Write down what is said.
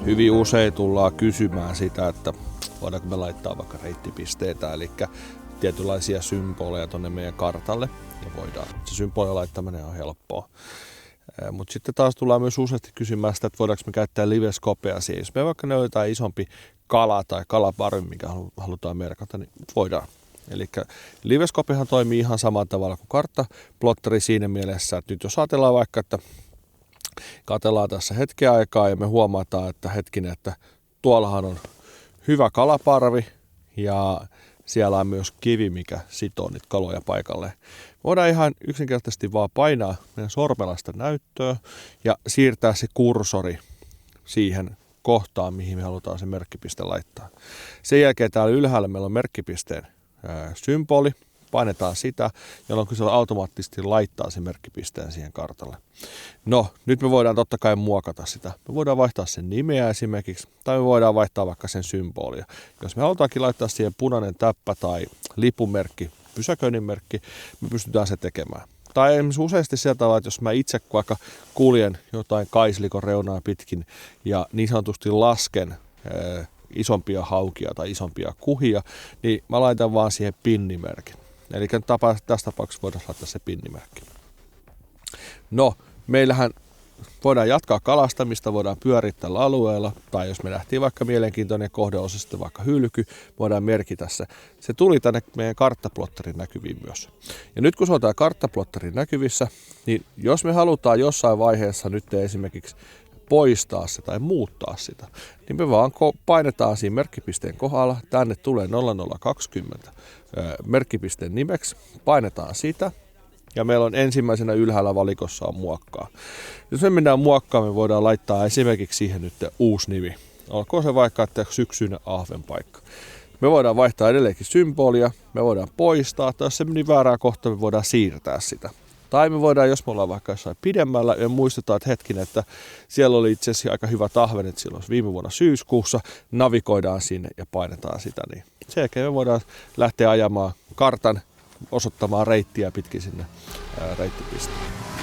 hyvin usein tullaan kysymään sitä, että voidaanko me laittaa vaikka reittipisteitä, eli tietynlaisia symboleja tuonne meidän kartalle, ja voidaan. Se symbolien laittaminen on helppoa. Mutta sitten taas tullaan myös useasti kysymään sitä, että voidaanko me käyttää liveskopea siihen. Jos me vaikka löytää isompi kala tai kalaparvi, mikä halutaan merkata, niin voidaan. Eli liveskopehan toimii ihan samalla tavalla kuin karttaplotteri siinä mielessä, että nyt jos ajatellaan vaikka, että katsellaan tässä hetken aikaa ja me huomataan, että tuollahan on hyvä kalaparvi ja siellä on myös kivi, mikä sitoo niitä kaloja paikalle. Voidaan ihan yksinkertaisesti vaan painaa meidän sormella sitä näyttöä ja siirtää se kursori siihen kohtaan, mihin me halutaan se merkkipiste laittaa. Sen jälkeen täällä ylhäällä meillä on merkkipisteen symboli. Painetaan sitä, jolloin se automaattisesti laittaa sen merkkipisteen siihen kartalle. No, nyt me voidaan totta kai muokata sitä. Me voidaan vaihtaa sen nimeä esimerkiksi, tai me voidaan vaihtaa vaikka sen symbolia. Jos me halutaankin laittaa siihen punainen täppä tai lipumerkki, pysäköinnin merkki, me pystytään se tekemään. Tai esimerkiksi useasti sieltä tavalla, että jos mä itse vaikka kuljen jotain kaislikon reunaa pitkin ja niin sanotusti lasken isompia haukia tai isompia kuhia, niin mä laitan vaan siihen pinnimerkin. Eli tässä tapauksessa voidaan laittaa se pinnimerkki. No, meillähän voidaan jatkaa kalastamista, voidaan pyörittää tällä alueella, tai jos me nähtiin vaikka mielenkiintoinen kohdeosa, sitten vaikka hylky, voidaan merkitä se. Se tuli tänne meidän karttaplotterin näkyviin myös. Ja nyt kun se on tämä karttaplotterin näkyvissä, niin jos me halutaan jossain vaiheessa nyt esimerkiksi poistaa se tai muuttaa sitä, niin me vaan painetaan siinä merkkipisteen kohdalla, tänne tulee 0020 merkkipisteen nimeksi, painetaan sitä ja meillä on ensimmäisenä ylhäällä valikossa on muokkaa. Jos me mennään muokkaamaan, me voidaan laittaa esimerkiksi siihen nyt uusi nimi. Olkoon se vaikka, että syksyinen ahvenpaikka. Me voidaan vaihtaa edelleenkin symbolia, me voidaan poistaa, tai jos se meni väärään kohtaan, me voidaan siirtää sitä. Tai me voidaan, jos me ollaan vaikka jossain pidemmällä ja muistetaan, että hetkinen, että siellä oli itse asiassa aika hyvä ahvenet silloin viime vuonna syyskuussa, navigoidaan sinne ja painetaan sitä. Niin sen jälkeen me voidaan lähteä ajamaan kartan osoittamaan reittiä pitkin sinne reittipisteen.